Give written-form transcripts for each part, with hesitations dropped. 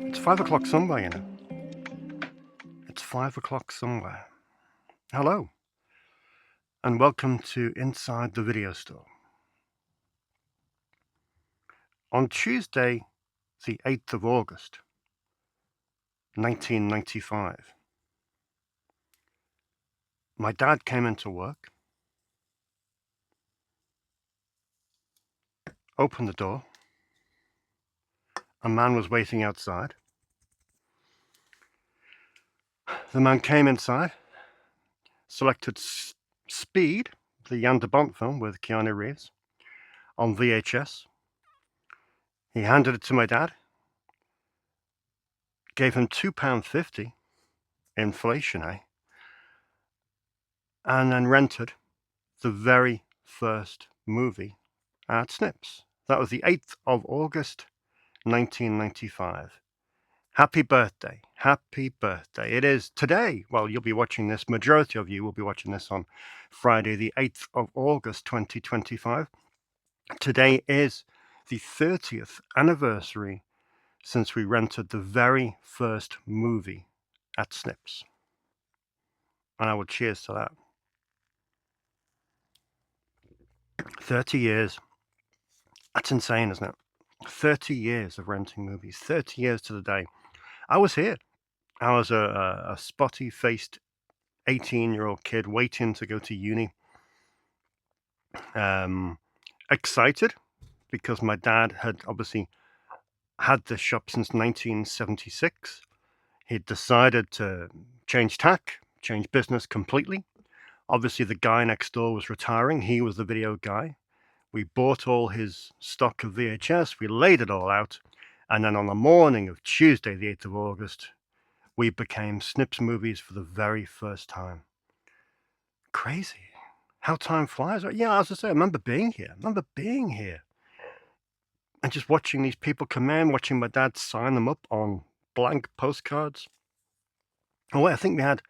It's 5 o'clock somewhere, you know. It's 5 o'clock somewhere. Hello, and welcome to Inside the Video Store. On Tuesday, the 8th of August, 1995, my dad came into work, opened the door. A man was waiting outside. The man came inside, selected Speed, the Jan de Bont film with Keanu Reeves, on VHS. He handed it to my dad, gave him £2.50, inflation, eh? And then rented the very first movie at Snips. That was the 8th of August, 1995. Happy birthday. Happy birthday. It is today. Well, you'll be watching this. Majority of you will be watching this on Friday, the 8th of August, 2025. Today is the 30th anniversary since we rented the very first movie at Snips. And I will cheers to that. 30 years. That's insane, isn't it? 30 years of renting movies. 30 years to the day. I was here. I was a spotty-faced 18-year-old kid waiting to go to uni. Excited because my dad had obviously had this shop since 1976. He'd decided to change tack, change business completely. Obviously, the guy next door was retiring. He was the video guy. We bought all his stock of VHS. We laid it all out. And then on the morning of Tuesday, the 8th of August, we became Snips Movies for the very first time. Crazy. How time flies. Yeah, as I say, I remember being here. And just watching these people come in, watching my dad sign them up on blank postcards. Oh, wait, I think we had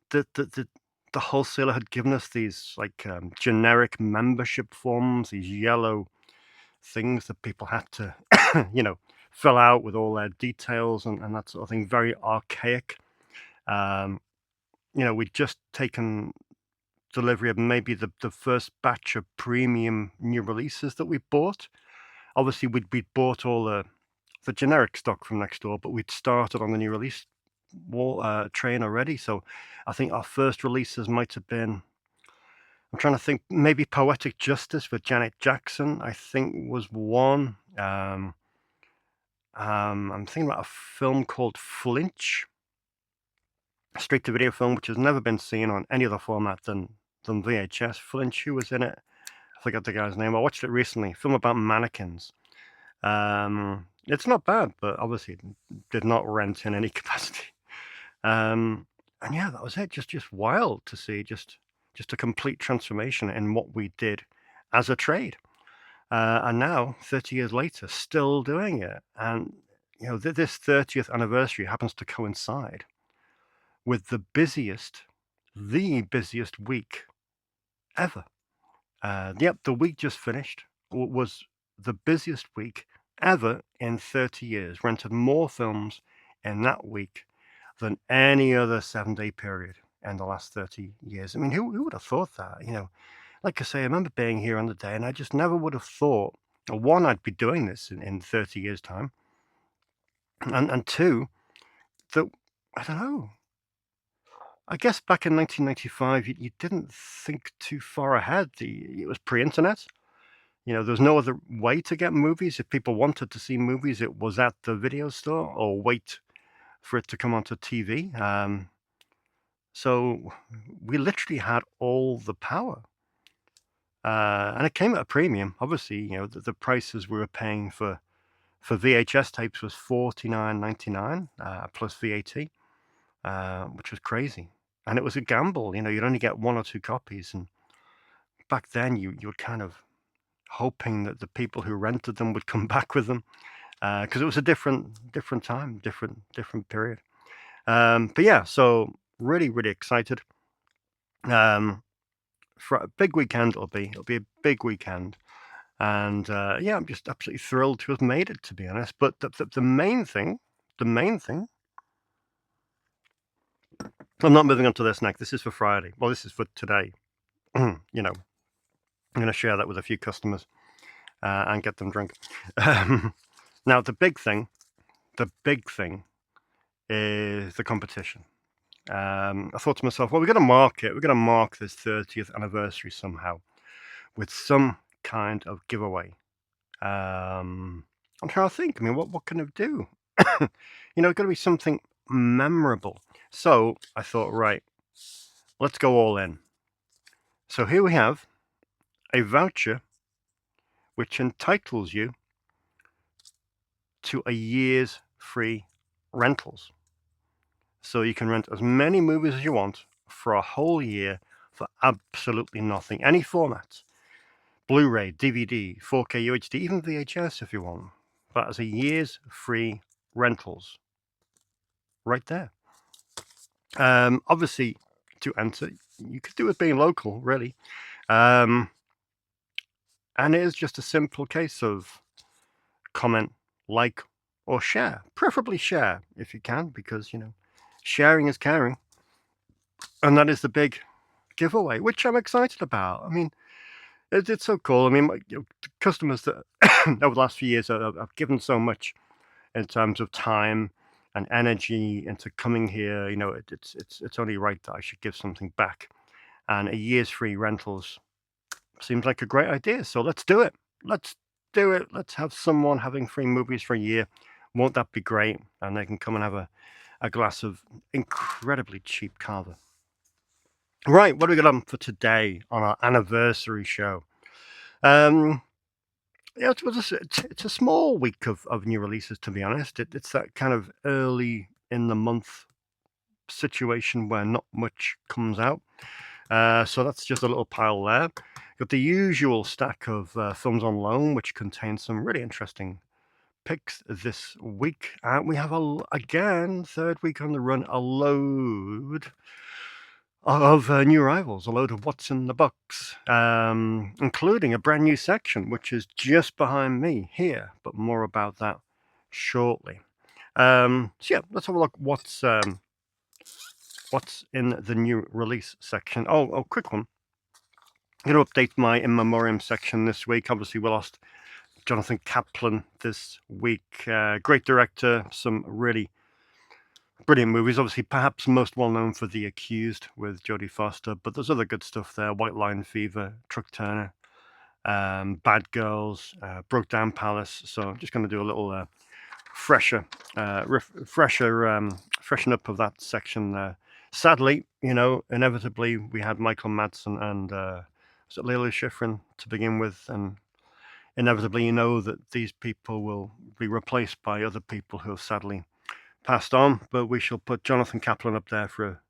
the wholesaler had given us these like generic membership forms, these yellow things that people had to, fill out with all their details and that sort of thing. Very archaic. We'd just taken delivery of maybe the first batch of premium new releases that we bought. Obviously, we'd bought all the generic stock from next door, but we'd started on the new release train already. So I think our first releases might have been, I'm trying to think, maybe Poetic Justice with Janet Jackson, I think was one. I'm thinking about a film called Flinch, a straight-to-video film, which has never been seen on any other format than VHS. Flinch, who was in it? I forgot the guy's name. I watched it recently. A film about mannequins. It's not bad, but obviously did not rent in any capacity. And yeah, that was it. Just wild to see just a complete transformation in what we did as a trade. And now, 30 years later, still doing it. And, this 30th anniversary happens to coincide with the busiest week ever. The week just finished was the busiest week ever in 30 years. Rented more films in that week than any other 7-day period in the last 30 years. I mean, who would have thought that? Like I say, I remember being here on the day, and I just never would have thought, one, I'd be doing this in 30 years' time, and two, that, I don't know, I guess back in 1995, you didn't think too far ahead. It was pre-internet. There was no other way to get movies. If people wanted to see movies, it was at the video store or wait for it to come onto TV. So we literally had all the power. And it came at a premium. Obviously, the prices we were paying for VHS tapes was $49.99 plus VAT, which was crazy. And it was a gamble. You'd only get 1 or 2 copies. And back then, you were kind of hoping that the people who rented them would come back with them, because it was a different time, different period. But yeah, so Really, really excited. For a big weekend it'll be a big weekend, and yeah, I'm just absolutely thrilled to have made it, to be honest. But the main thing, I'm not moving on to this next. This is for Friday. Well, this is for today. I'm going to share that with a few customers and get them drunk. Now the big thing is the competition. I thought to myself, well, we're going to mark this 30th anniversary somehow with some kind of giveaway. I'm trying to think. I mean, what can it do? It's got to be something memorable. So I thought, right, let's go all in. So here we have a voucher which entitles you to a year's free rentals. So you can rent as many movies as you want for a whole year for absolutely nothing. Any format. Blu-ray, DVD, 4K UHD, even VHS if you want. That is a year's free rentals. Right there. Obviously, to enter, you could do it being local, really. And it is just a simple case of comment, like, or share. Preferably share if you can, because, sharing is caring. And that is the big giveaway, which I'm excited about. I mean, it's so cool. I mean, customers that over the last few years have given so much in terms of time and energy into coming here. It's only right that I should give something back. And a year's free rentals seems like a great idea. So let's do it. Let's do it. Let's have someone having free movies for a year. Won't that be great? And they can come and have a glass of incredibly cheap cava. Right, what do we got on for today on our anniversary show? Yeah, it's a small week of new releases, to be honest. It's that kind of early in the month situation where not much comes out. So that's just a little pile there. Got the usual stack of films on loan, which contains some really interesting picks this week. We have, again, third week on the run, a load of new arrivals, a load of what's in the box, including a brand new section, which is just behind me here, but more about that shortly. So yeah, let's have a look what's in the new release section. Oh, quick one. I'm going to update my In Memoriam section this week. Obviously, we lost Jonathan Kaplan this week. Great director, some really brilliant movies. Obviously, perhaps most well known for The Accused with Jodie Foster, but there's other good stuff there. White Line Fever, Truck Turner, Bad Girls, Broke Down Palace. So I'm just going to do a little freshen up of that section there. Sadly, inevitably we had Michael Madsen and was it Lila Schifrin to begin with, and inevitably that these people will be replaced by other people who have sadly passed on, but we shall put Jonathan Kaplan up there for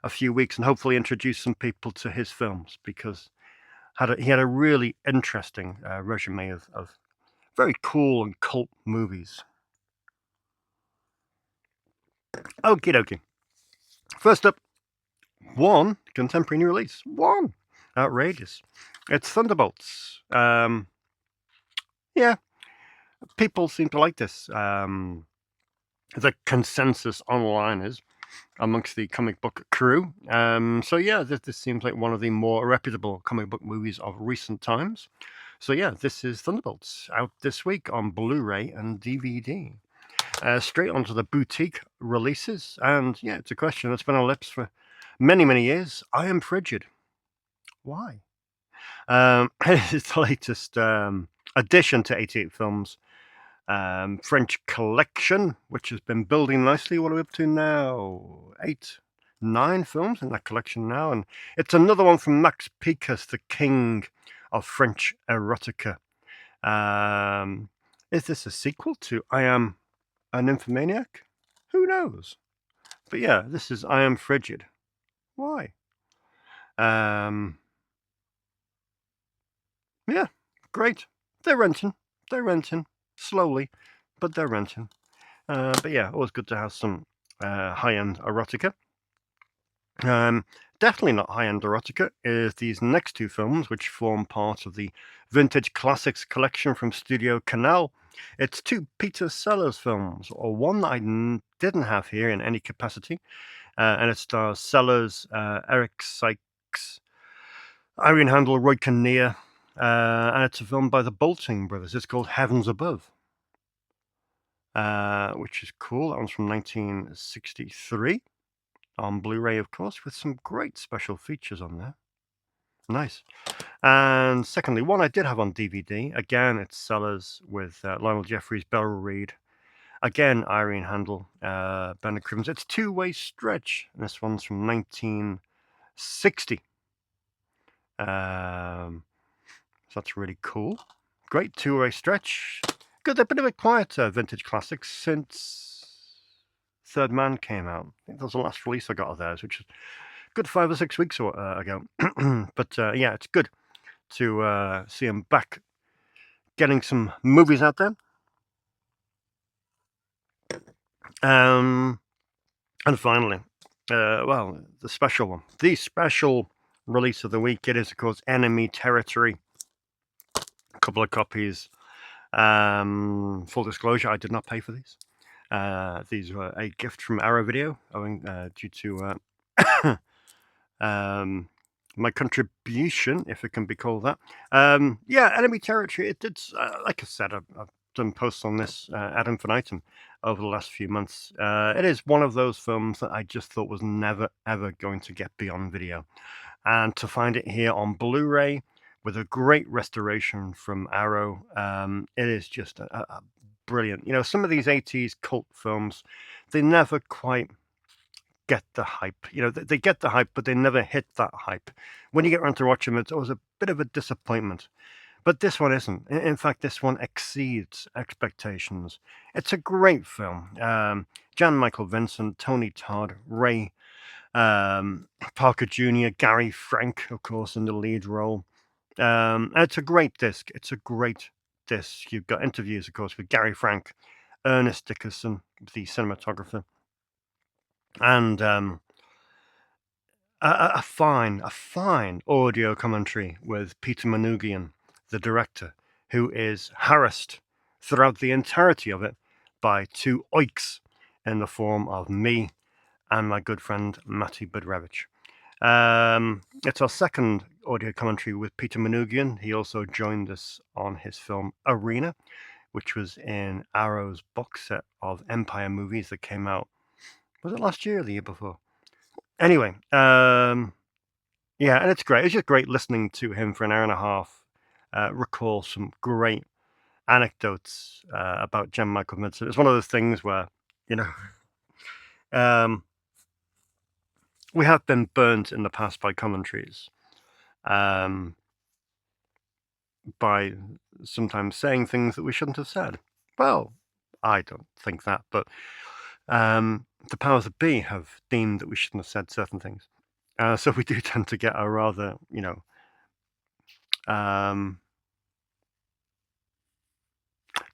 a few weeks and hopefully introduce some people to his films, because he had a really interesting resume of very cool and cult movies. Okie dokie. First up, one contemporary new release. One. Outrageous. It's Thunderbolts. Yeah, people seem to like this. The consensus online is amongst the comic book crew. So yeah, this seems like one of the more reputable comic book movies of recent times. So yeah, this is Thunderbolts, out this week on Blu-ray and DVD. Straight onto the boutique releases, and yeah, it's a question that's been on our lips for many, many years. I Am Frigid. Why? It's the latest addition to 88 Films French collection, which has been building nicely. What are we up to now? 9 films in that collection now, and it's another one from Max Picas, the king of French erotica. Is this a sequel to I Am a Nymphomaniac? Who knows? But yeah, this is I Am Frigid. Why? Yeah, great. They're renting. Slowly, but they're renting. But yeah, always good to have some high-end erotica. Um, Definitely not high-end erotica is these next two films, which form part of the Vintage Classics collection from Studio Canal. It's two Peter Sellers films, or one that didn't have here in any capacity, and it stars Sellers, Eric Sykes, Irene Handel, Roy Kinnear, and it's a film by the Bolting brothers. It's called Heavens Above, which is cool. That one's from 1963 on Blu-ray, of course, with some great special features on there. Nice. And secondly, one I did have on DVD. Again, it's Sellers with Lionel Jeffries, Beryl Reid. Again, Irene Handel, Bernard Cribbins. It's Two-Way Stretch. And this one's from 1960. So that's really cool. Great two-way stretch. Good. They've been a bit quiet, Vintage Classics, since Third Man came out. I think that was the last release I got of theirs, which is good 5 or 6 weeks ago. But yeah, it's good to see them back getting some movies out there. And finally, well, the special one. The special release of the week, it is, of course, Enemy Territory. A couple of copies. Full disclosure, I did not pay for these. These were a gift from Arrow Video, owing due to my contribution, if it can be called that. Yeah, Enemy Territory. It's like I said, I've done posts on this ad infinitum over the last few months. It is one of those films that I just thought was never ever going to get beyond video, and to find it here on Blu-ray with a great restoration from Arrow, it is just a brilliant. You know, some of these 80s cult films, they never quite get the hype. You know, they get the hype, but they never hit that hype. When you get around to watch them, it's always a bit of a disappointment. But this one isn't. In fact, this one exceeds expectations. It's a great film. Jan Michael Vincent, Tony Todd, Ray Parker Jr., Gary Frank, of course, in the lead role. It's a great disc. It's a great disc. You've got interviews, of course, with Gary Frank, Ernest Dickerson, the cinematographer, and a fine audio commentary with Peter Manoogian, the director, who is harassed throughout the entirety of it by two oiks in the form of me and my good friend Matty Budrewicz. It's our second audio commentary with Peter Manoogian. He also joined us on his film Arena, which was in Arrow's box set of Empire movies that came out. Was it last year or the year before? Anyway, yeah, and it's great. It's just great listening to him for an hour and a half, recall some great anecdotes about Jan Michael Vincent. It's one of those things where, you know, we have been burnt in the past by commentaries, by sometimes saying things that we shouldn't have said. Well, I don't think that, but the powers that be have deemed that we shouldn't have said certain things. So we do tend to get a rather, you know,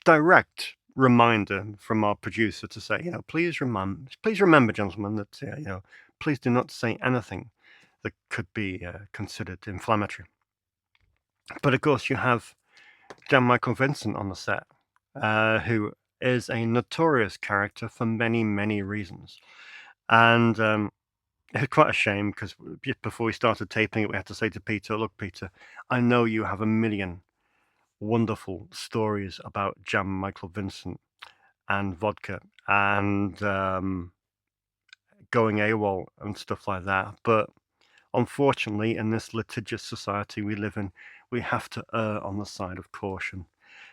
direct reminder from our producer to say, you know, please remember, gentlemen, that you know, please do not say anything that could be considered inflammatory. But of course, you have Jan Michael Vincent on the set, who is a notorious character for many reasons, and it's quite a shame because before we started taping it, we had to say to Peter, "Look, Peter, I know you have a million wonderful stories about Jan Michael Vincent and vodka and going AWOL and stuff like that. But unfortunately, in this litigious society we live in, we have to err on the side of caution.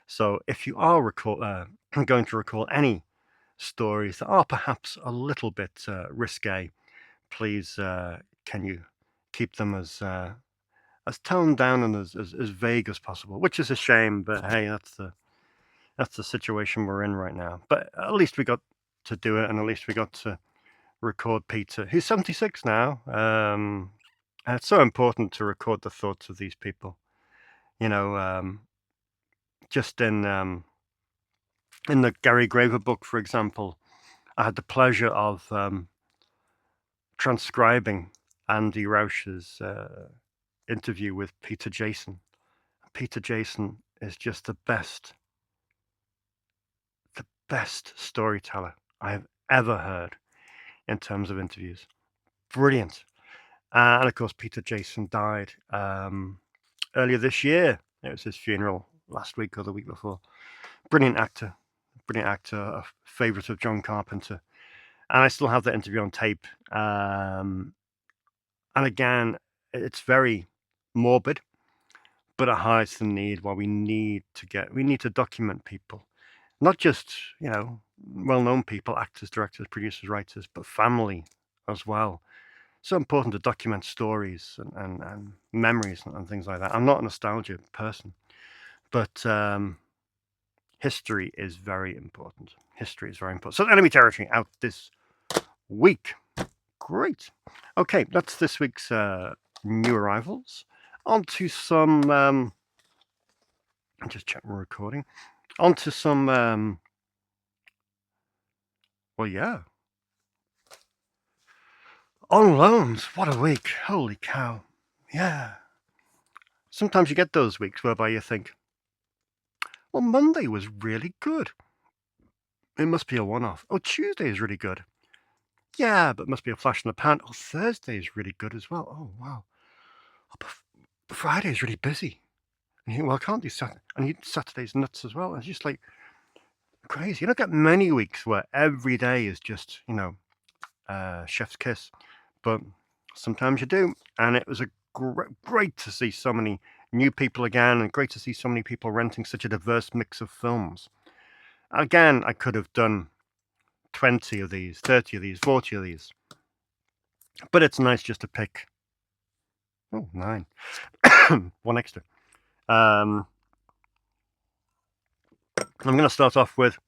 So if you are going to recall any stories that are perhaps a little bit risque, please can you keep them as toned down and as vague as possible, which is a shame, but hey, that's the situation we're in right now. But at least we got to do it, and at least we got to record Peter, who's 76 now. And it's so important to record the thoughts of these people. You know, just in the Gary Graver book, for example, I had the pleasure of transcribing Andy Rausch's interview with Peter Jason. Peter Jason is just the best storyteller I have ever heard in terms of interviews. Brilliant. And of course, Peter Jason died earlier this year. It was his funeral last week or the week before. Brilliant actor, a favorite of John Carpenter. And I still have that interview on tape. And again, it's very morbid, but it highlights the need why we need to document people. Not just, well-known people, actors, directors, producers, writers, but family as well. So important to document stories and memories and things like that. I'm not a nostalgia person, but history is very important. So Enemy Territory out this week. Great. Okay, that's this week's new arrivals. On to some... just check we're recording. On to some... well, yeah. On loans. What a week. Holy cow. Yeah. Sometimes you get those weeks whereby you think, well, Monday was really good. It must be a one-off. Oh, Tuesday is really good. Yeah, but it must be a flash in the pan. Oh, Thursday is really good as well. Oh, wow. Oh, but Friday is really busy. And you think, well, I can't do Saturday. And Saturday's nuts as well. It's just like crazy. You don't get many weeks where every day is just, chef's kiss. But sometimes you do. And it was a great to see so many new people again, and great to see so many people renting such a diverse mix of films. Again, I could have done 20 of these, 30 of these, 40 of these. But it's nice just to pick 9. One extra. I'm going to start off with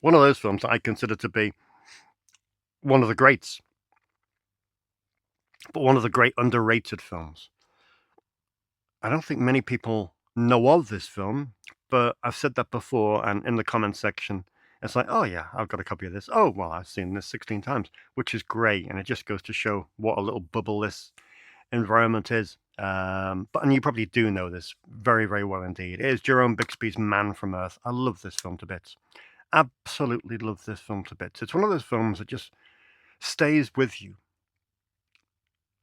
one of those films that I consider to be one of the greats, but one of the great underrated films. I don't think many people know of this film, but I've said that before, and in the comment section, it's like, oh yeah, I've got a copy of this. Oh, well, I've seen this 16 times, which is great, and it just goes to show what a little bubble this environment is. And you probably do know this very, very well indeed. It is Jerome Bixby's Man from Earth. I love this film to bits. Absolutely love this film to bits. It's one of those films that just stays with you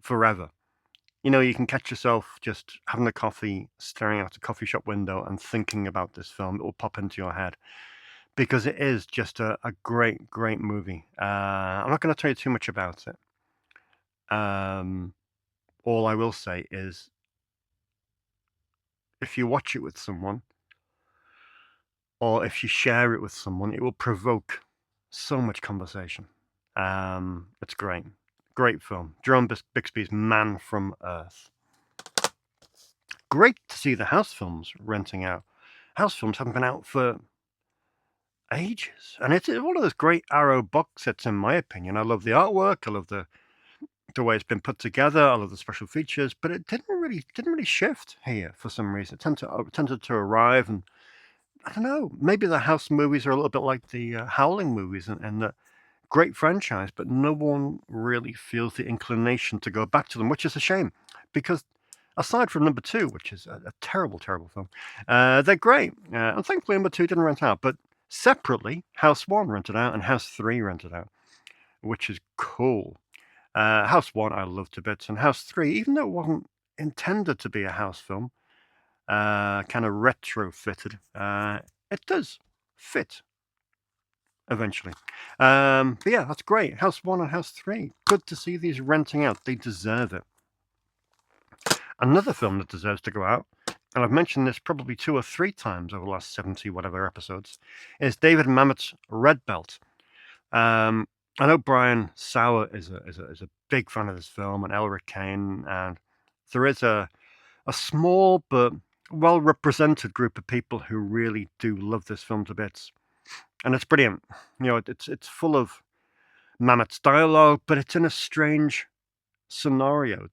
forever. You can catch yourself just having a coffee, staring out a coffee shop window and thinking about this film. It will pop into your head because it is just a great, great movie. I'm not going to tell you too much about it. All I will say is if you watch it with someone or if you share it with someone, it will provoke so much conversation. It's great. Great film. Jerome Bixby's Man from Earth. Great to see the house films renting out. House films haven't been out for ages. And it's one of those great Arrow box sets, in my opinion. I love the artwork. I love the way it's been put together. I love the special features. But it didn't really shift here for some reason. It tended to arrive, and I don't know. Maybe the house movies are a little bit like the Howling movies, and the great franchise, but no one really feels the inclination to go back to them, which is a shame, because aside from number 2, which is a terrible, terrible film, they're great. And thankfully, number 2 didn't rent out, but separately, House 1 rented out and House 3 rented out, which is cool. House 1 I love to bits, and House 3, even though it wasn't intended to be a house film, kind of retrofitted, it does fit eventually. But yeah, that's great. House 1 and House 3. Good to see these renting out. They deserve it. Another film that deserves to go out, and I've mentioned this probably 2 or 3 times over the last 70 whatever episodes, is David Mamet's Red Belt. I know Brian Sauer is a big fan of this film, and Elric Kane, and there is a small but well-represented group of people who really do love this film to bits. And it's brilliant. It's full of Mamet's dialogue, but it's in a strange scenario.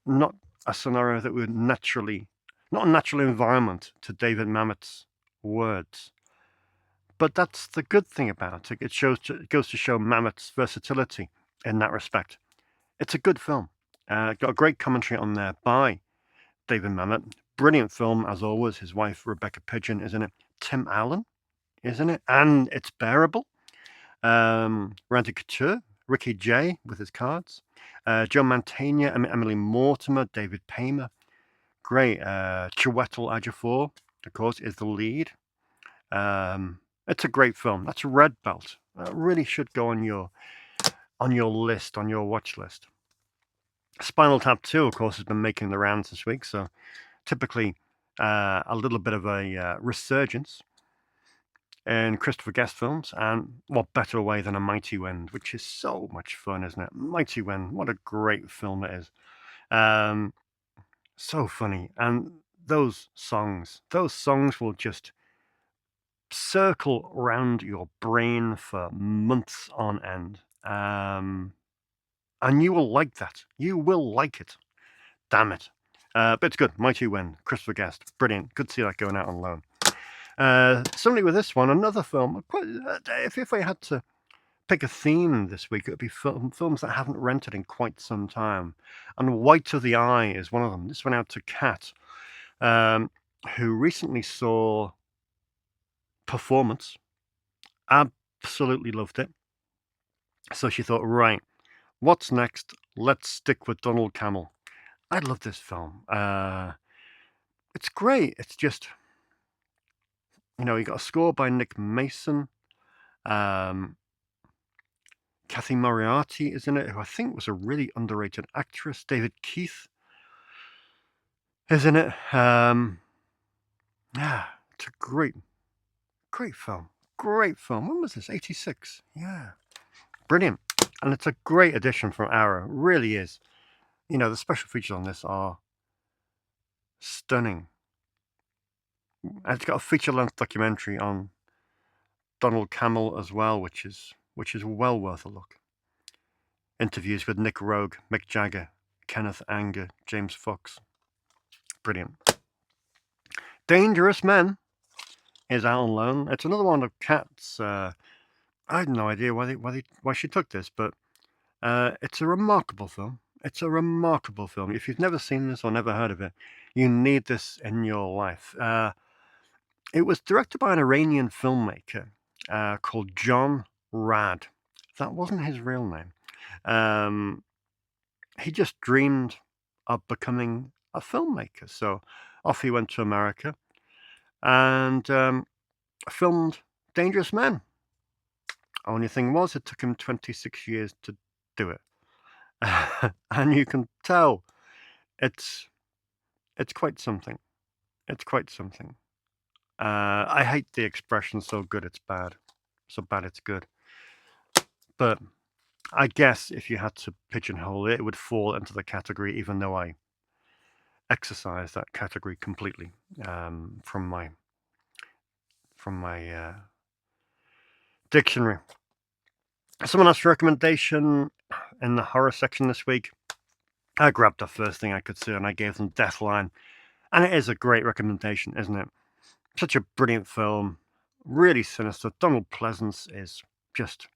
Not a scenario that would not a natural environment to David Mamet's words. But that's the good thing about it. It goes to show Mamet's versatility in that respect. It's a good film. Got a great commentary on there by David Mamet. Brilliant film, as always. His wife, Rebecca Pidgeon, is in it. Tim Allen is in it. And it's bearable. Randy Couture, Ricky Jay with his cards. Joe Mantegna, Emily Mortimer, David Paymer. Great. Chiwetel Ejiofor, of course, is the lead. It's a great film. That's a red belt. That really should go on your list, on your watch list. Spinal Tap 2, of course, has been making the rounds this week, so typically a little bit of a resurgence in Christopher Guest films, and what better way than A Mighty Wind, which is so much fun, isn't it? Mighty Wind, what a great film it is. So funny, and those songs will just circle around your brain for months on end. And you will like that. You will like it. Damn it. But it's good. Mighty Wind, Christopher Guest. Brilliant. Good to see that going out on loan. Similarly with this one, another film. If I had to pick a theme this week, it would be films that I haven't rented in quite some time. And White of the Eye is one of them. This went out to Kat, who recently saw Performance. Absolutely loved it. So she thought, right, what's next? Let's stick with Donald Cammell. I love this film. It's great. It's just, you got a score by Nick Mason. Kathy Moriarty is in it, who I think was a really underrated actress. David Keith is in it. Yeah, it's a great film. Great film. When was this? 86. Yeah. Brilliant. And it's a great addition from Arrow. It really is. The special features on this are stunning. And it's got a feature-length documentary on Donald Cammell as well, which is well worth a look. Interviews with Nick Rogue, Mick Jagger, Kenneth Anger, James Fox. Brilliant. Dangerous Men is out on loan. It's another one of Kat's. I had no idea why she took this, but it's a remarkable film. It's a remarkable film. If you've never seen this or never heard of it, you need this in your life. It was directed by an Iranian filmmaker called John Rad. That wasn't his real name. He just dreamed of becoming a filmmaker. So off he went to America and filmed Dangerous Men. Only thing was, it took him 26 years to do it. And you can tell it's quite something. It's quite something. I hate the expression "so good it's bad," so bad it's good. But I guess if you had to pigeonhole it, it would fall into the category, even though I exercise that category completely from my dictionary. Someone asked for a recommendation in the horror section this week. I grabbed the first thing I could see and I gave them Deathline. And it is a great recommendation, isn't it? Such a brilliant film. Really sinister. Donald Pleasance is just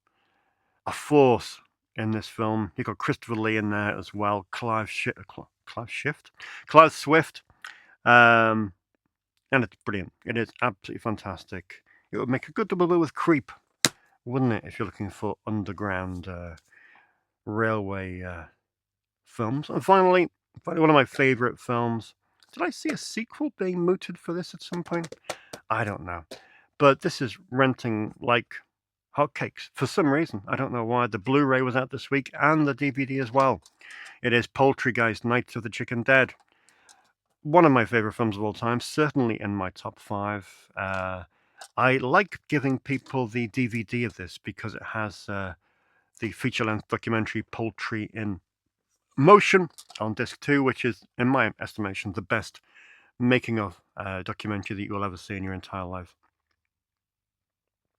a force in this film. You've got Christopher Lee in there as well. Clive Swift. And it's brilliant. It is absolutely fantastic. It would make a good double bill with Creep, wouldn't it, if you're looking for underground railway films. And finally, one of my favourite films. Did I see a sequel being mooted for this at some point? I don't know. But this is renting like hotcakes. For some reason, I don't know why. The Blu-ray was out this week and the DVD as well. It is Poultrygeist, Night of the Chicken Dead. One of my favourite films of all time, certainly in my top 5. I like giving people the DVD of this because it has the feature-length documentary Poultry in Motion on disc 2, which is, in my estimation, the best making of documentary that you will ever see in your entire life.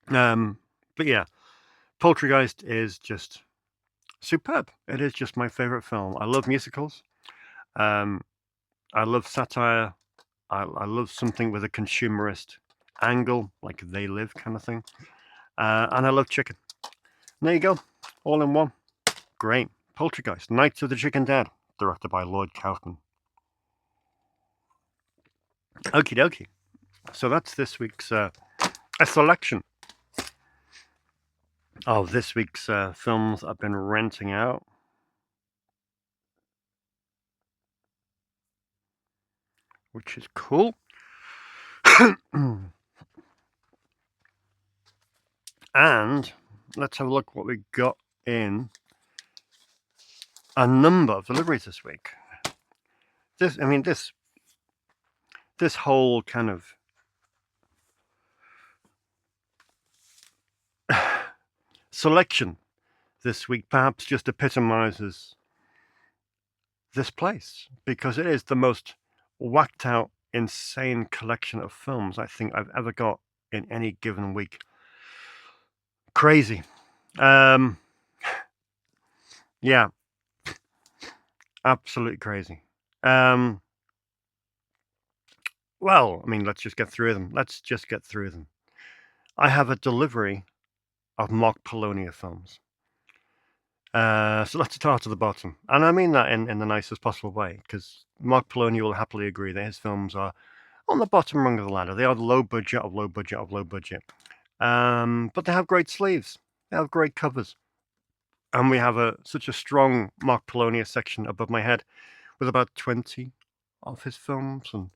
But yeah, Poultrygeist is just superb. It is just my favourite film. I love musicals. I love satire. I love something with a consumerist angle, like They Live kind of thing. And I love chicken. And there you go. All in one. Great. Poltergeist, Night of the Chicken Dead, directed by Lloyd Kaufman. Okie dokie. So that's this week's a selection of this week's films I've been renting out. Which is cool. And let's have a look what we got in a number of deliveries this week. This whole kind of selection this week perhaps just epitomizes this place, because it is the most whacked out, insane collection of films I think I've ever got in any given week. Crazy. Yeah. Absolutely crazy. Well, I mean, let's just get through them. I have a delivery of mock Polonia films. So let's start at the bottom. And I mean that in the nicest possible way, because Mark Polonia will happily agree that his films are on the bottom rung of the ladder. They are low budget of low budget of low budget. But they have great sleeves. They have great covers. And we have such a strong Mark Polonia section above my head with about 20 of his films. And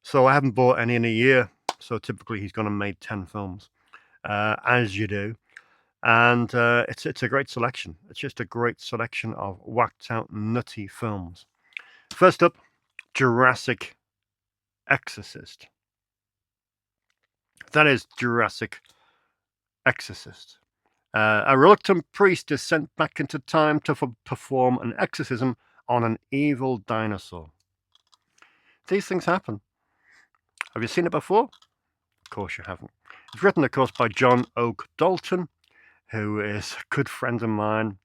so I haven't bought any in a year. So typically he's gone and made 10 films, as you do. And it's a great selection. It's just a great selection of whacked out, nutty films. First up, Jurassic Exorcist. That is Jurassic Exorcist. A reluctant priest is sent back into time to perform an exorcism on an evil dinosaur. These things happen. Have you seen it before? Of course you haven't. It's written, of course, by John Oak Dalton, who is a good friend of mine.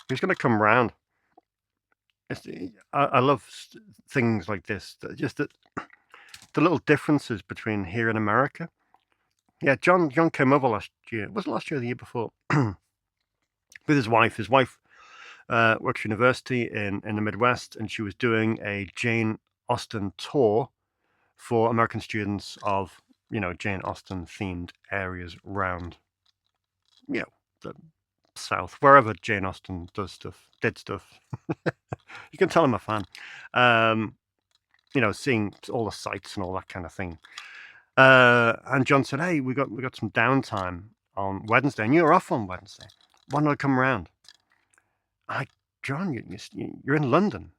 He's going to come round. I love things like this. Just the little differences between here and America. Yeah, John came over last year. It wasn't last year or the year before. With his wife. His wife works at university in the Midwest, and she was doing a Jane Austen tour for American students of, Jane Austen themed areas around, the South, wherever Jane Austen did stuff. You can tell I'm a fan. Seeing all the sights and all that kind of thing. And John said, "Hey, we got some downtime on Wednesday, and you're off on Wednesday. Why don't I come around?" John, you're in London.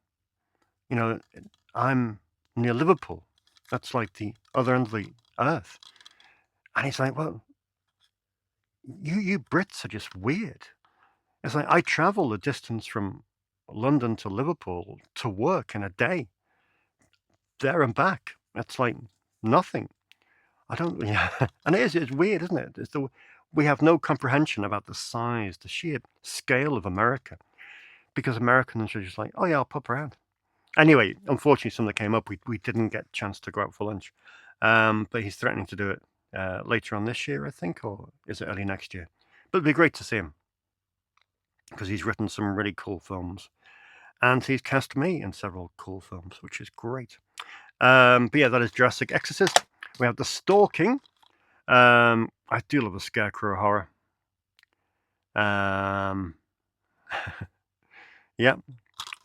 I'm near Liverpool. That's like the other end of the earth. And he's like, "Well, you Brits are just weird." It's like, I travel the distance from London to Liverpool to work in a day, there and back. That's like nothing. I don't, yeah. And it's weird, isn't it? We have no comprehension about the size, the sheer scale of America, because Americans are just like, "Oh yeah, I'll pop around." Anyway, unfortunately, something came up. We didn't get a chance to go out for lunch. But he's threatening to do it later on this year, I think, or is it early next year? But it'd be great to see him, because he's written some really cool films, and he's cast me in several cool films, which is great. But yeah, that is Jurassic Exorcist. We have The Stalking. I do love a scarecrow horror. Yeah,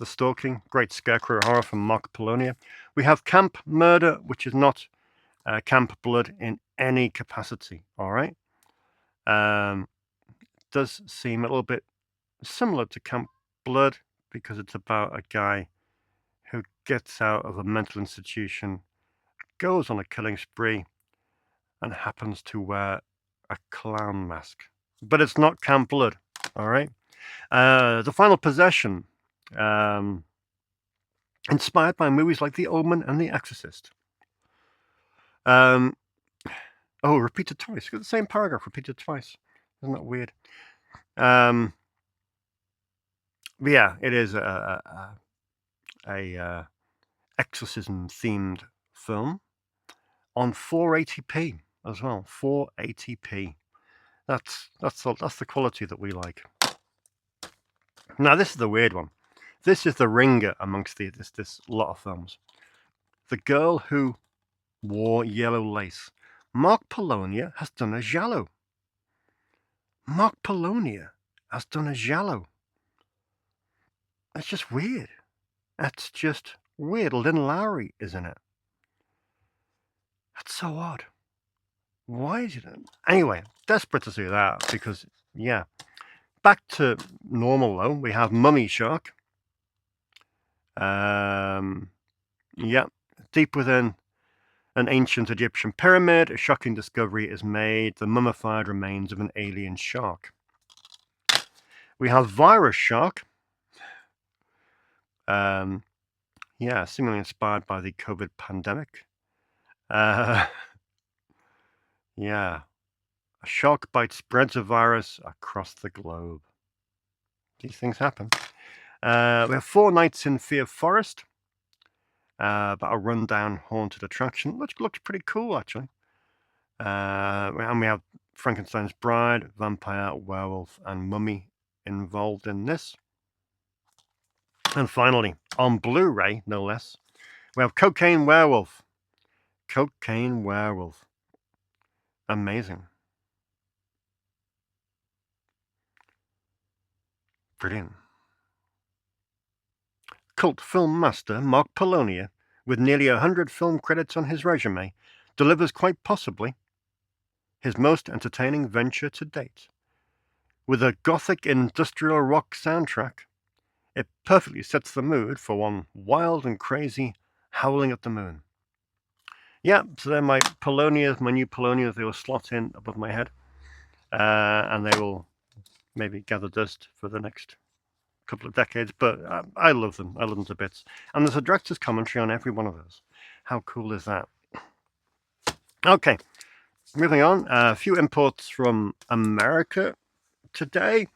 The Stalking, great scarecrow horror from Mark Polonia. We have Camp Murder, which is not Camp Blood in any capacity. All right, does seem a little bit similar to Camp Blood, because it's about a guy who gets out of a mental institution, goes on a killing spree, and happens to wear a clown mask. But it's not Camp Blood, all right? The Final Possession, inspired by movies like The Omen and The Exorcist. Repeated twice. Got the same paragraph repeated twice. Isn't that weird? But yeah, it is a exorcism-themed film on 480p as well. 480p. That's the quality that we like. Now, this is the weird one. This is the ringer amongst this lot of films. The Girl Who Wore Yellow Lace. Mark Polonia has done a giallo. Mark Polonia has done a giallo. That's just weird. That's just weird. Lynn Lowry is in it. That's so odd. Why is it? Anyway, desperate to see that because, yeah. Back to normal though. We have Mummy Shark. Yeah. Deep within an ancient Egyptian pyramid, a shocking discovery is made: the mummified remains of an alien shark. We have Virus Shark. Yeah, seemingly inspired by the COVID pandemic. Yeah. A shark bite spreads a virus across the globe. These things happen. We have Four Nights in Fear Forest. About a rundown haunted attraction. Looks pretty cool, actually. And we have Frankenstein's Bride, Vampire, Werewolf, and Mummy involved in this. And finally, on Blu-ray, no less, we have Cocaine Werewolf. Cocaine Werewolf. Amazing. Brilliant. Cult film master Mark Polonia, with nearly 100 film credits on his resume, delivers quite possibly his most entertaining venture to date. With a gothic industrial rock soundtrack, it perfectly sets the mood for one wild and crazy howling at the moon. Yeah, so they're my Polonias, my new Polonias. They will slot in above my head, and they will maybe gather dust for the next couple of decades, but I love them. I love them to bits. And there's a director's commentary on every one of those. How cool is that? Okay, moving on. A few imports from America today.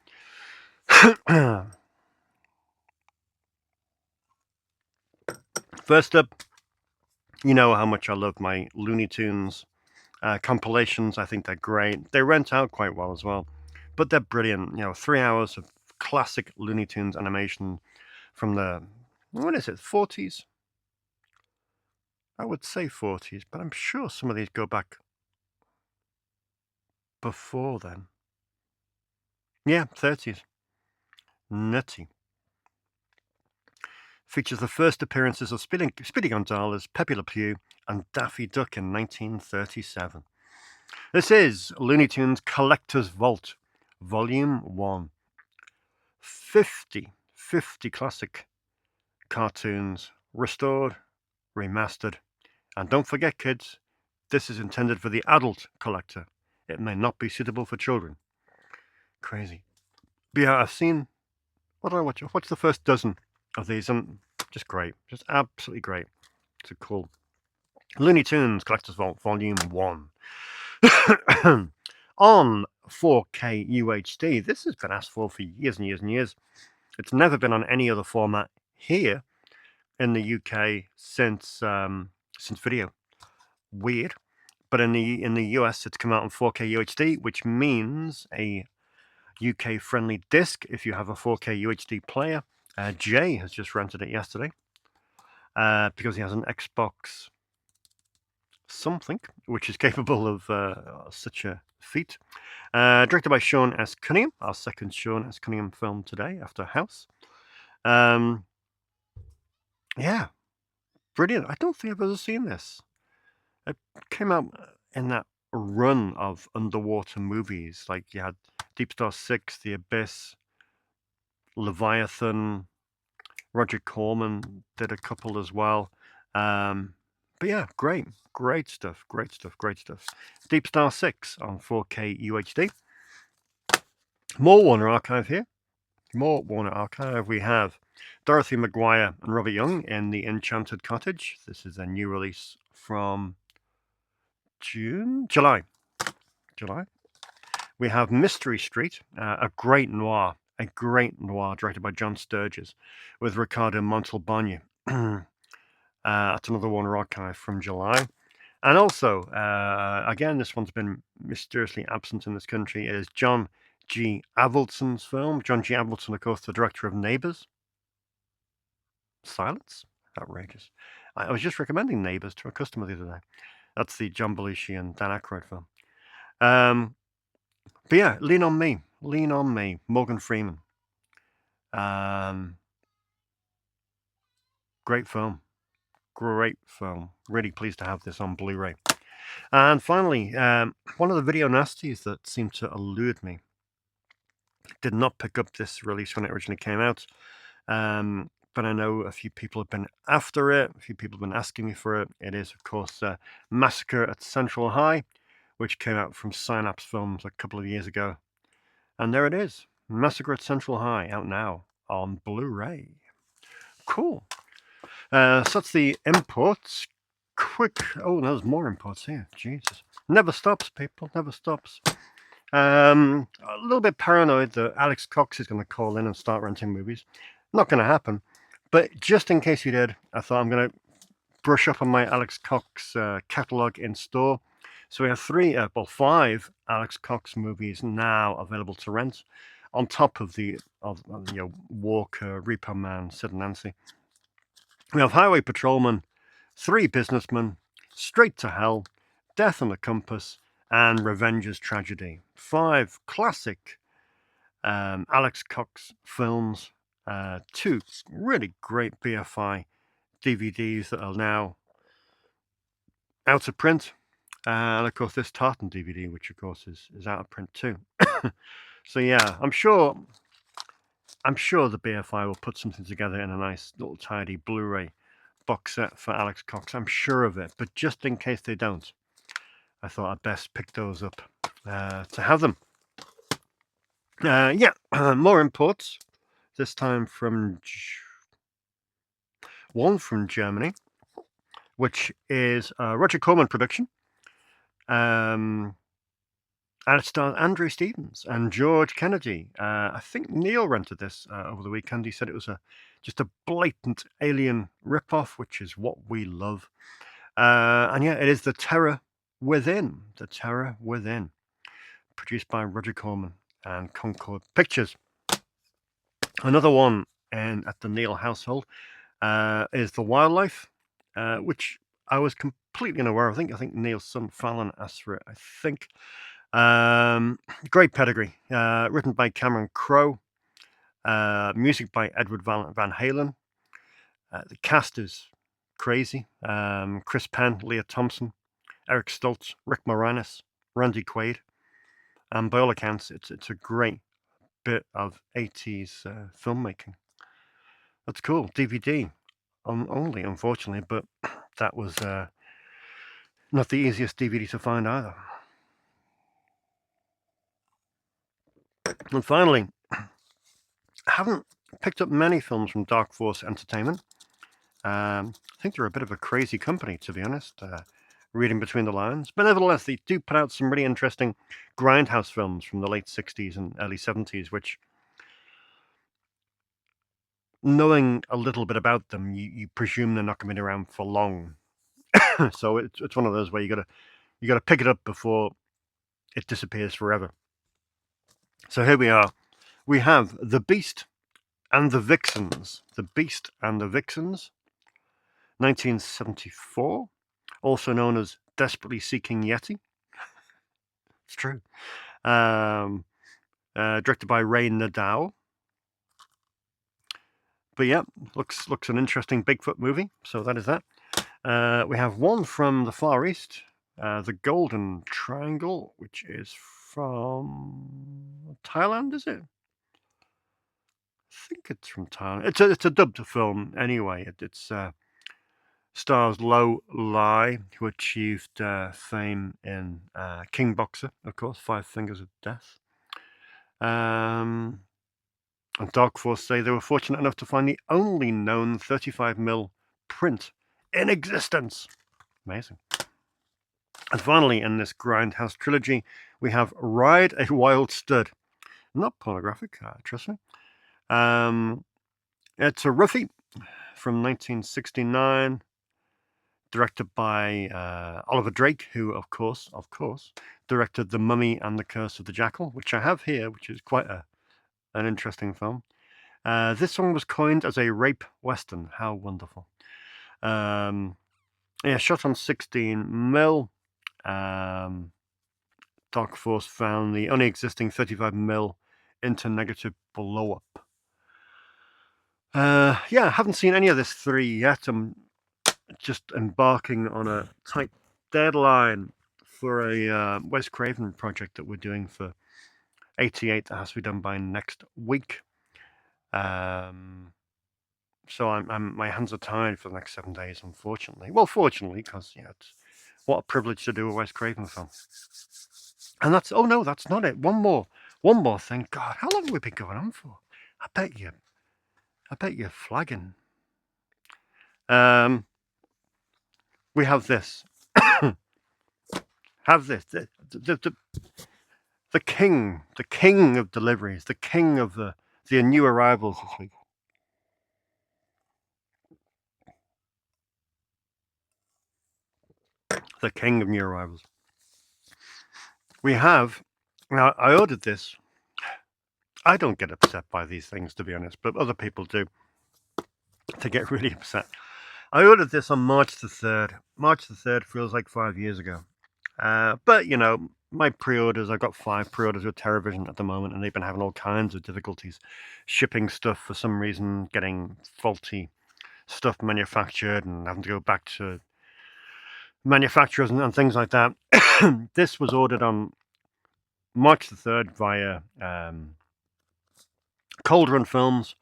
First up, you know how much I love my Looney Tunes compilations. I think they're great. They rent out quite well as well, but they're brilliant. 3 hours of classic Looney Tunes animation from the, what is it, 40s? I would say 40s, but I'm sure some of these go back before then. Yeah, 30s. Nutty. Features the first appearances of Speedy Gonzales, Pepe Le Pew, and Daffy Duck in 1937. This is Looney Tunes Collector's Vault, Volume 1. 50 classic cartoons, restored, remastered. And don't forget, kids, this is intended for the adult collector. It may not be suitable for children. Crazy. But yeah, I've seen, what did I watch? I watched the first dozen of these, and just great. Just absolutely great. It's a cool Looney Tunes Collector's Vault, Volume 1. On 4K UHD. This has been asked for years and years and years. It's never been on any other format here in the UK since video. Weird. But in the US, it's come out on 4K UHD, which means a UK-friendly disc if you have a 4K UHD player. Jay has just rented it yesterday because he has an Xbox something, which is capable of such a feat. Directed by Sean S. Cunningham, our second Sean S. Cunningham film today after House. Yeah, brilliant. I don't think I've ever seen this. It came out in that run of underwater movies. Like you had Deep Star 6, The Abyss, Leviathan. Roger Corman did a couple as well. But yeah, great stuff. Deep Star 6 on 4K UHD. More Warner Archive here. We have Dorothy Maguire and Robert Young in The Enchanted Cottage. This is a new release from July. We have Mystery Street, a great noir directed by John Sturges with Ricardo Montalbano. That's another Warner Archive from July. And also, again, this one's been mysteriously absent in this country, is John G. Avildsen's film. John G. Avildsen, of course, the director of Neighbours. Silence? Outrageous. I was just recommending Neighbours to a customer the other day. That's the John Belushi and Dan Aykroyd film. But yeah, Lean on Me. Lean on Me. Morgan Freeman. Great film. Great film. Really pleased to have this on Blu-ray. And finally, one of the video nasties that seemed to elude me. Did not pick up this release when it originally came out. But I know a few people have been after it. A few people have been asking me for it. It is, of course, Massacre at Central High, which came out from Synapse Films a couple of years ago. And there it is. Massacre at Central High, out now on Blu-ray. Cool. So that's the imports. Quick. Oh, there's more imports here. Jesus. Never stops, people. Never stops. A little bit paranoid that Alex Cox is going to call in and start renting movies. Not going to happen. But just in case he did, I thought I'm going to brush up on my Alex Cox catalogue in store. So we have 5 Alex Cox movies now available to rent, on top of Walker, Repo Man, Sid and Nancy. We have Highway Patrolman, 3 Businessmen, Straight to Hell, Death on the Compass, and Revenge's Tragedy. 5 classic Alex Cox films. 2 really great BFI DVDs that are now out of print. And of course this Tartan DVD, which of course is out of print too. So yeah, I'm sure the BFI will put something together in a nice little tidy Blu-ray box set for Alex Cox. I'm sure of it. But just in case they don't, I thought I'd best pick those up to have them. More imports. This time from one from Germany, which is a Roger Corman production. And it stars Andrew Stevens and George Kennedy. I think Neil rented this over the weekend. He said it was just a blatant alien ripoff, which is what we love. And yeah, it is The Terror Within. The Terror Within. Produced by Roger Corman and Concord Pictures. Another one at the Neil household is The Wildlife, which I was completely unaware of. I think Neil's son Fallon asked for it, I think. Great pedigree. Written by Cameron Crowe. Music by Edward Van Halen. The cast is crazy. Chris Penn, Leah Thompson, Eric Stoltz, Rick Moranis, Randy Quaid. And by all accounts, it's a great bit of 80s filmmaking. That's cool. DVD only, unfortunately, but that was not the easiest DVD to find either. And finally, I haven't picked up many films from Dark Force Entertainment. I think they're a bit of a crazy company, to be honest, reading between the lines. But nevertheless, they do put out some really interesting grindhouse films from the late 60s and early 70s, which, knowing a little bit about them, you presume they're not going to be around for long. So it's one of those where you gotta pick it up before it disappears forever. So here we are. We have The Beast and the Vixens. The Beast and the Vixens, 1974, also known as Desperately Seeking Yeti. It's true. Directed by Ray Nadeau. But yeah, looks an interesting Bigfoot movie. So that is that. We have one from the Far East, The Golden Triangle, which is from Thailand, is it? I think it's from Thailand. It's a dubbed film anyway. It stars Lo Lai, who achieved fame in King Boxer, of course, 5 Fingers of Death. And Dark Force say they were fortunate enough to find the only known 35mm print in existence. Amazing. And finally, in this Grindhouse trilogy, we have Ride a Wild Stud. Not pornographic, trust me. It's a roughie from 1969. directed by Oliver Drake, who, of course, directed The Mummy and the Curse of the Jackal, which I have here, which is quite an interesting film. This one was coined as a rape western. How wonderful. Shot on 16mm. Dark Force found the only existing 35mm inter-negative blow-up. I haven't seen any of this 3 yet. I'm just embarking on a tight deadline for a Wes Craven project that we're doing for 88 that has to be done by next week. So my hands are tied for the next 7 days, unfortunately. Well, fortunately, because it's what a privilege to do a Wes Craven film. And that's that's not it. One more thing. God, how long have we been going on for? I bet you're flagging. We have this. Have this. The king of deliveries, the king of the new arrivals this week. The king of new arrivals. We have, now I ordered this. I don't get upset by these things, to be honest, but other people do. They get really upset. I ordered this on March the 3rd. March the 3rd feels like 5 years ago. But, my pre-orders, I've got 5 pre-orders with Television at the moment, and they've been having all kinds of difficulties shipping stuff for some reason, getting faulty stuff manufactured and having to go back to manufacturers and things like that. This was ordered on March the 3rd via Cold Run Films,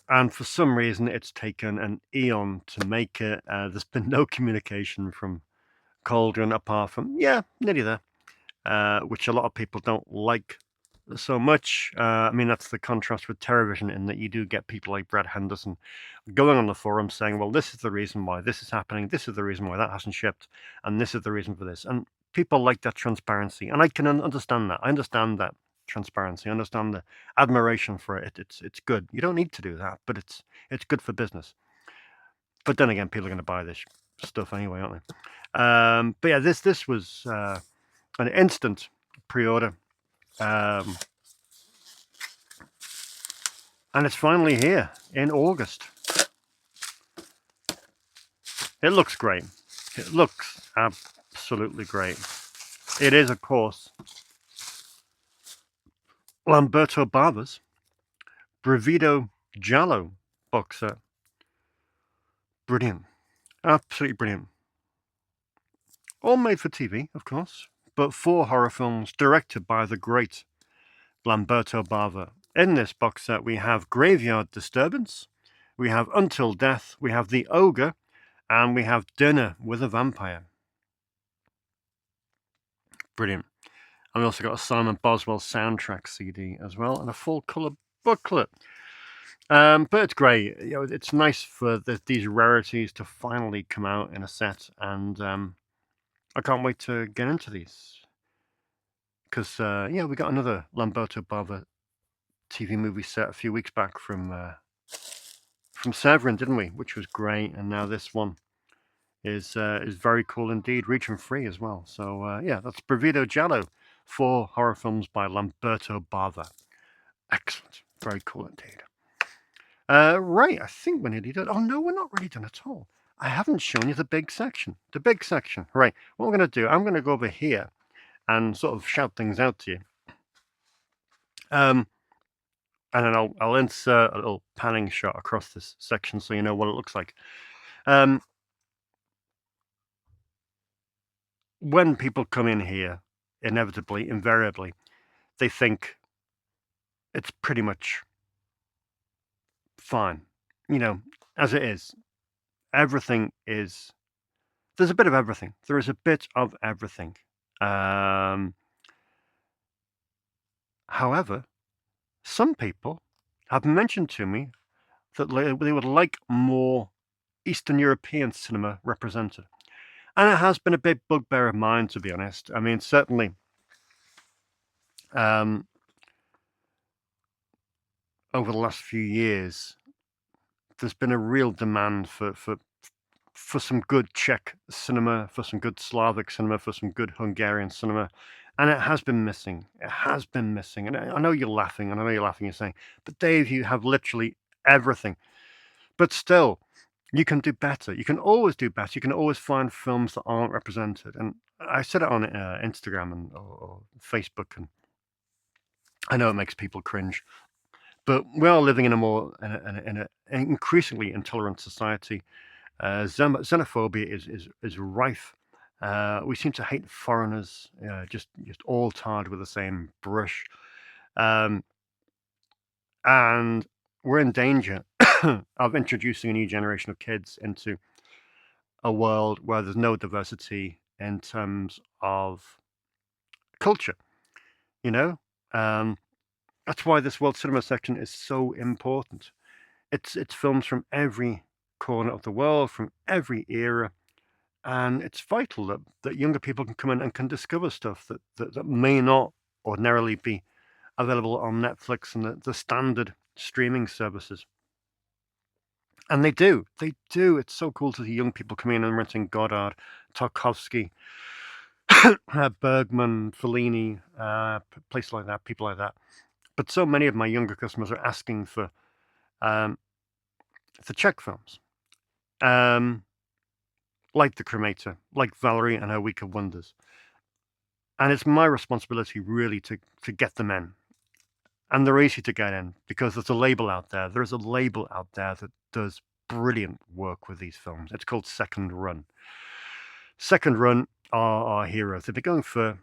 and for some reason it's taken an eon to make it. There's been no communication from Cold Run apart from, nearly there, which a lot of people don't like so much. I mean, that's the contrast with Television in that you do get people like Brad Henderson going on the forum saying, well, this is the reason why this is happening, this is the reason why that hasn't shipped, and this is the reason for this. And people like that transparency, and I can understand that. I understand that transparency. I understand the admiration for it. It's good. You don't need to do that, but it's good for business. But then again, people are going to buy this stuff anyway, aren't they? But yeah, this was an instant pre-order. And it's finally here in August. It looks great. It looks absolutely great. It is, of course, Lamberto Bava's Brivido Giallo box set. Brilliant. Absolutely brilliant. All made for TV, of course, but 4 horror films directed by the great Lamberto Bava. In this box set, we have Graveyard Disturbance, we have Until Death, we have The Ogre, and we have Dinner with a Vampire. Brilliant. And we also got a Simon Boswell soundtrack CD as well, and a full colour booklet. But it's great. It's nice for these rarities to finally come out in a set, and I can't wait to get into these. Because we got another Lamberto Bava TV movie set a few weeks back from Severin, didn't we? Which was great, and now this one is very cool indeed, region free as well. So that's Brivido Giallo, 4 horror films by Lamberto Bava. Excellent, very cool indeed. Right, I think we're nearly done. Oh no, we're not really done at all. I haven't shown you the big section. The big section. Right, what we're going to do, I'm going to go over here and sort of shout things out to you. And then I'll insert a little panning shot across this section so you know what it looks like. When people come in here, inevitably, invariably, they think it's pretty much fine. As it is. Everything is... There's a bit of everything. There is a bit of everything. However, some people have mentioned to me that they would like more Eastern European cinema represented. And it has been a big bugbear of mine, to be honest. I mean, certainly over the last few years, there's been a real demand for for some good Czech cinema, for some good Slavic cinema, for some good Hungarian cinema. And it has been missing. It has been missing. And I know you're laughing, and I know you're laughing, you're saying, but Dave, you have literally everything. But still, you can do better. You can always do better. You can always find films that aren't represented. And I said it on Instagram and or Facebook, and I know it makes people cringe. But we are living in an increasingly intolerant society. Xenophobia is rife. We seem to hate foreigners, just all tarred with the same brush, and we're in danger of introducing a new generation of kids into a world where there's no diversity in terms of culture. You know, that's why this World Cinema section is so important. It's films from every corner of the world, from every era, and it's vital that younger people can come in and can discover stuff that may not ordinarily be available on Netflix and the standard streaming services. And they do. It's so cool to see young people coming in and renting Godard, Tarkovsky, Bergman, Fellini, places like that, people like that. But so many of my younger customers are asking for Czech films, like The Cremator, like Valerie and Her Week of Wonders. And it's my responsibility really to get them in. And they're easy to get in because there's a label out there. There is a label out there that does brilliant work with these films. It's called Second Run. Second Run are our heroes. They've been going for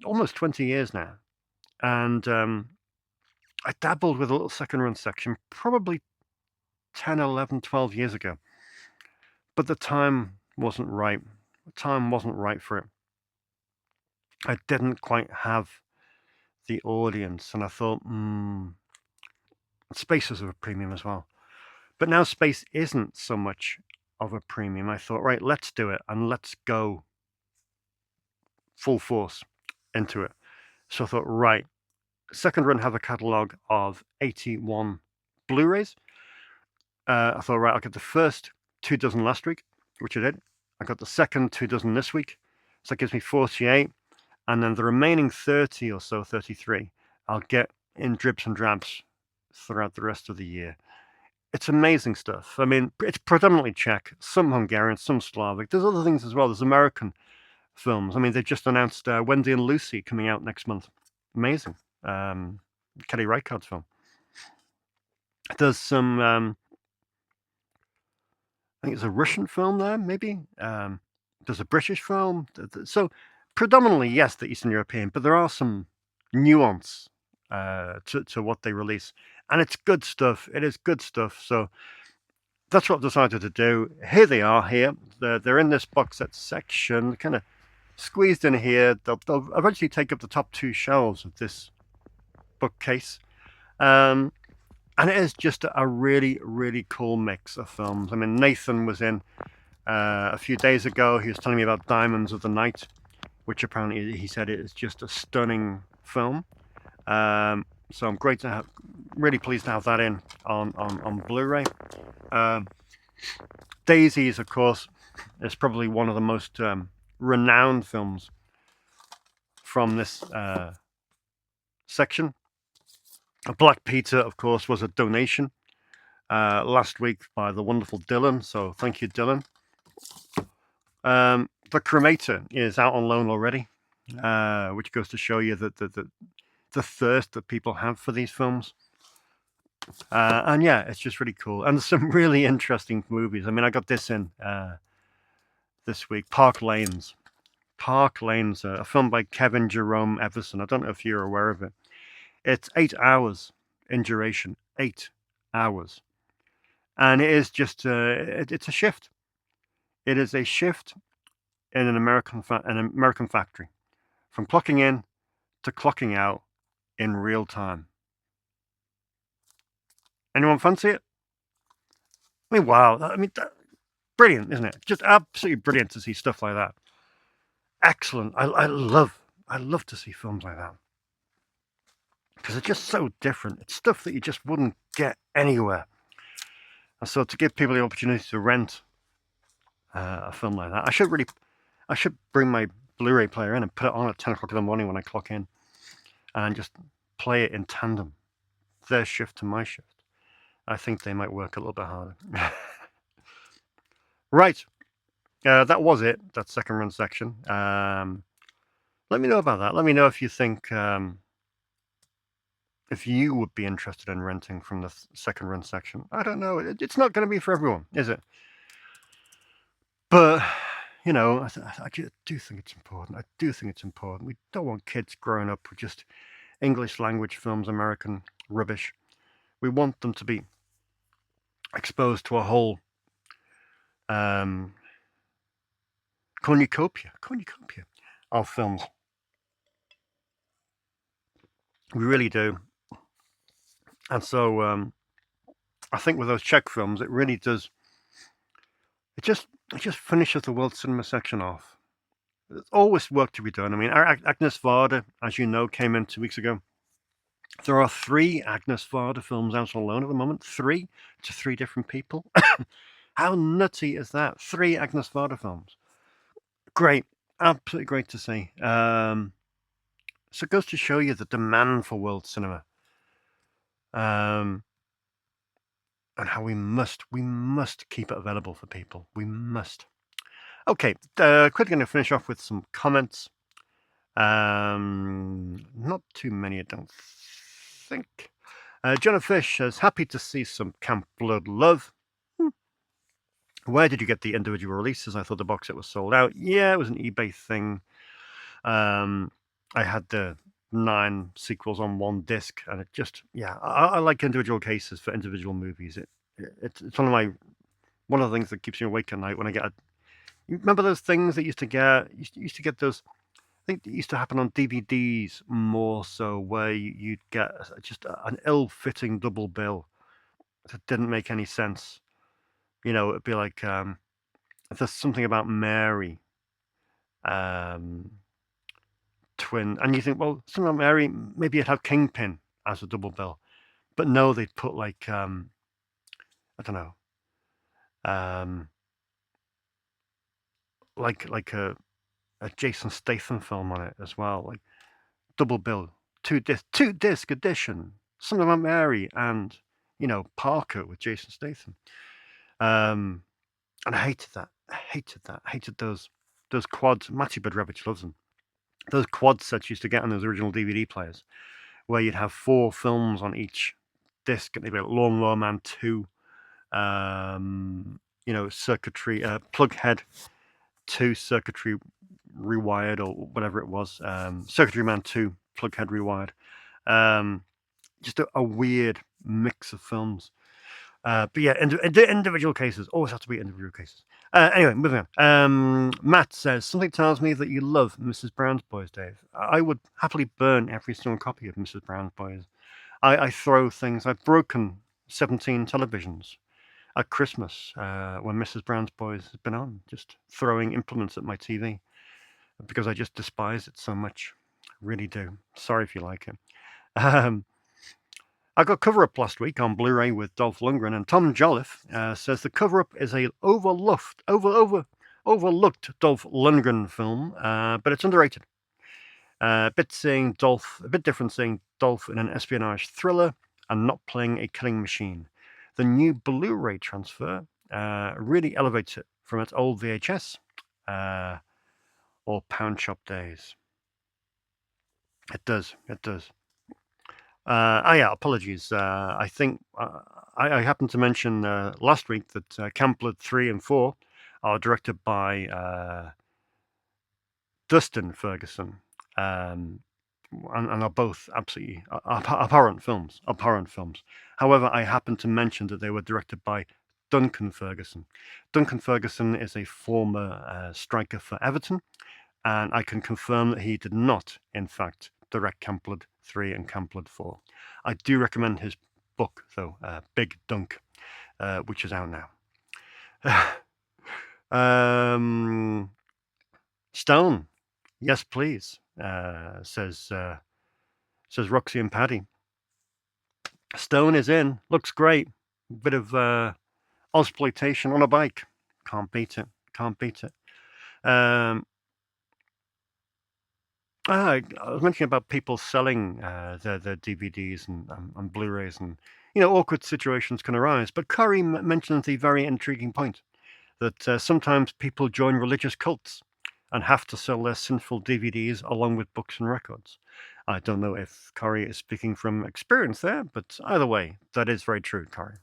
almost 20 years now. And I dabbled with a little Second Run section probably 10, 11, 12 years ago. But the time wasn't right. The time wasn't right for it. I didn't quite have the audience, and I thought, space is of a premium as well. But now space isn't so much of a premium. I thought, right, let's do it, and let's go full force into it. So I thought, right, Second Run have a catalogue of 81 Blu-rays. I thought, right, I'll get the first 2 dozen last week, which I did. I got the second 2 dozen this week, so that gives me 48. And then the remaining 30 or so, 33, I'll get in drips and drabs throughout the rest of the year. It's amazing stuff. I mean, it's predominantly Czech, some Hungarian, some Slavic. There's other things as well. There's American films. I mean, they just announced Wendy and Lucy coming out next month. Amazing. Kelly Reichardt's film. There's some, I think it's a Russian film there, maybe. There's a British film. So predominantly, yes, the Eastern European, but there are some nuance to what they release. And it's good stuff. It is good stuff. So that's what I've decided to do. Here they are here. They're in this box set section, kind of squeezed in here. They'll eventually take up the top 2 shelves of this bookcase. And it is just a really, really cool mix of films. I mean, Nathan was in a few days ago. He was telling me about Diamonds of the Night, which apparently he said it is just a stunning film. So I'm really pleased to have that in on Blu-ray. Daisies, of course, is probably one of the most renowned films from this section. Black Peter, of course, was a donation last week by the wonderful Dylan. So thank you, Dylan. The Cremator is out on loan already, which goes to show you that the thirst that people have for these films. And yeah, it's just really cool. And there's some really interesting movies. I mean, I got this in this week, Park Lanes. Park Lanes, a film by Kevin Jerome Everson. I don't know if you're aware of it. It's 8 hours in duration, 8 hours. And it is just, it's a shift. It is a shift in an American factory, from clocking in to clocking out in real time. Anyone fancy it? I mean, wow. I mean, brilliant, isn't it? Just absolutely brilliant to see stuff like that. Excellent. I love to see films like that. Because they're just so different. It's stuff that you just wouldn't get anywhere. And so to give people the opportunity to rent a film like that. I should bring my Blu-ray player in and put it on at 10 o'clock in the morning when I clock in, and just play it in tandem, their shift to my shift. I think they might work a little bit harder. Right. That was it. That second run section. Let me know about that. Let me know if you think if you would be interested in renting from the second run section. I don't know. It's not going to be for everyone, is it? But you know, I do think it's important. I do think it's important. We don't want kids growing up with just English language films, American rubbish. We want them to be exposed to a whole cornucopia of films. We really do. And so I think with those Czech films, it really does. It just finishes the world cinema section off. There's always work to be done. I mean, Agnes Varda, as you know, came in 2 weeks ago. There are 3 Agnes Varda films out alone at the moment. 3 to 3 different people. How nutty is that? 3 Agnes Varda films. Great. Absolutely great to see. So it goes to show you the demand for world cinema. And how we must keep it available for people. We must. Okay, quickly going to finish off with some comments. Not too many, I don't think. Jonah Fish says, happy to see some Camp Blood love. Where did you get the individual releases? I thought the box set was sold out. Yeah, it was an eBay thing. I had the 9 sequels on 1 disc, and it just, yeah, I like individual cases for individual movies. It's one of the things that keeps me awake at night when I get you remember those things that used to get those, I think it used to happen on DVDs more so, where you'd get just an ill-fitting double bill that didn't make any sense. You know, it'd be like if there's something about Mary, twin, and you think, well, something about Mary, maybe it'd have Kingpin as a double bill, but no, they'd put like I don't know, like a Jason Statham film on it as well, like double bill, 2 disc edition, something about Mary and Parker with Jason Statham, and I hated that. I hated those quads. Matty Budrewicz loves them. Those quad sets used to get on those original DVD players, where you'd have 4 films on each disc, and they'd be like Lawnmower Man 2, circuitry, Plughead 2, circuitry rewired, or whatever it was, Circuitry Man 2, Plughead rewired. Just a weird mix of films. But yeah, individual cases always have to be individual cases. Anyway, moving on. Matt says, something tells me that you love Mrs. Brown's Boys, Dave. I would happily burn every single copy of Mrs. Brown's Boys. I throw things. I've broken 17 televisions at Christmas when Mrs. Brown's Boys has been on, just throwing implements at my TV because I just despise it so much. Really do. Sorry if you like it. I got Cover Up last week on Blu-ray with Dolph Lundgren, and Tom Jolliffe says the Cover Up is a overlooked Dolph Lundgren film, but it's underrated. A bit different seeing Dolph in an espionage thriller and not playing a killing machine. The new Blu-ray transfer really elevates it from its old VHS or pound shop days. It does. Apologies. I think I happened to mention last week that Camp Blood 3 and 4 are directed by Dustin Ferguson, and are both absolutely abhorrent films. However, I happened to mention that they were directed by Duncan Ferguson. Duncan Ferguson is a former striker for Everton, and I can confirm that he did not, in fact, direct Camp Blood 3 and Camp Blood 4. I do recommend his book, though, Big Dunk, which is out now. Stone, yes, please, says Roxy and Paddy. Stone is in, looks great. Bit of Ozploitation on a bike. Can't beat it. Can't beat it. I was mentioning about people selling their DVDs and Blu-rays, and awkward situations can arise. But Curry mentions the very intriguing point that sometimes people join religious cults and have to sell their sinful DVDs along with books and records. I don't know if Curry is speaking from experience there, but either way, that is very true, Curry.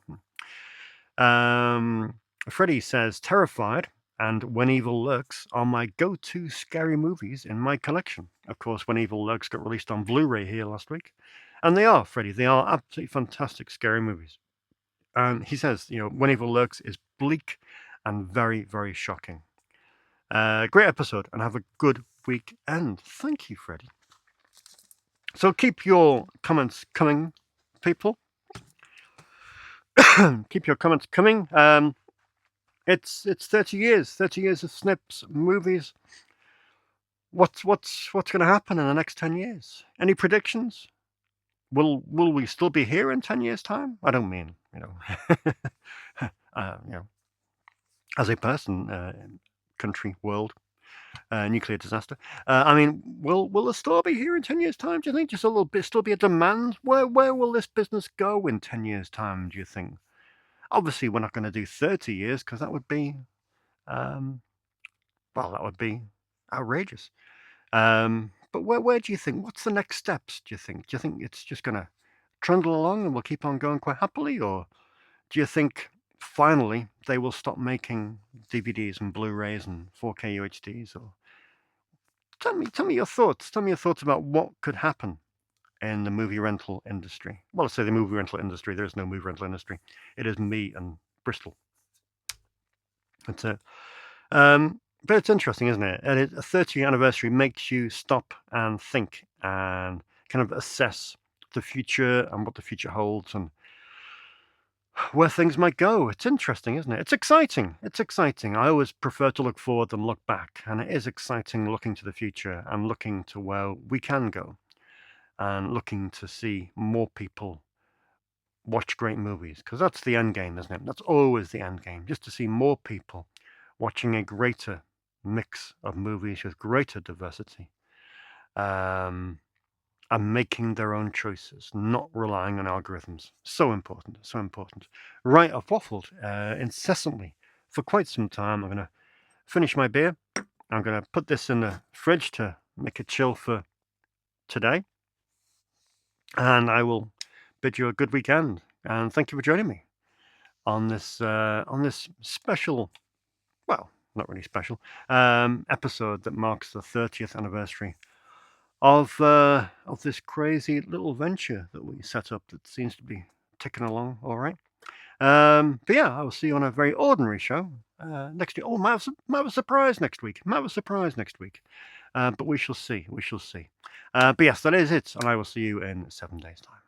Freddie says, Terrified and When Evil Lurks are my go-to scary movies in my collection. Of course, When Evil Lurks got released on Blu-ray here last week. And they are, Freddie, they are absolutely fantastic scary movies. And he says, When Evil Lurks is bleak and very, very shocking. Great episode, and have a good weekend. Thank you, Freddie. So keep your comments coming, people. Keep your comments coming. It's 30 years of Snips Movies. What's going to happen in the next 10 years? Any predictions? Will we still be here in 10 years' time? I don't mean, as a person, country, world, nuclear disaster. I mean, will the store be here in 10 years' time? Do you think just a little bit still be a demand? Where will this business go in 10 years' time? Do you think? Obviously, we're not going to do 30 years because that would be, that would be outrageous. But where do you think? What's the next steps? Do you think? Do you think it's just going to trundle along and we'll keep on going quite happily, or do you think finally they will stop making DVDs and Blu-rays and 4K UHDs? Or tell me your thoughts. Tell me your thoughts about what could happen in the movie rental industry. Well, let's say the movie rental industry. There is no movie rental industry. It is me and Bristol. That's it. But it's interesting, isn't it? And a 30th anniversary makes you stop and think and kind of assess the future and what the future holds and where things might go. It's interesting, isn't it? It's exciting. It's exciting. I always prefer to look forward than look back. And it is exciting looking to the future and looking to where we can go and looking to see more people watch great movies. Because that's the end game, isn't it? That's always the end game. Just to see more people watching a greater mix of movies with greater diversity, and making their own choices, not relying on algorithms. So important, so important. Right, I've waffled incessantly for quite some time. I'm going to finish my beer. I'm going to put this in the fridge to make it chill for today. And I will bid you a good weekend. And thank you for joining me on this special, well, not really special, episode that marks the 30th anniversary of this crazy little venture that we set up that seems to be ticking along all right. But yeah, I will see you on a very ordinary show next week. Oh, might have a surprise next week. But we shall see. But yes, that is it, and I will see you in 7 days' time.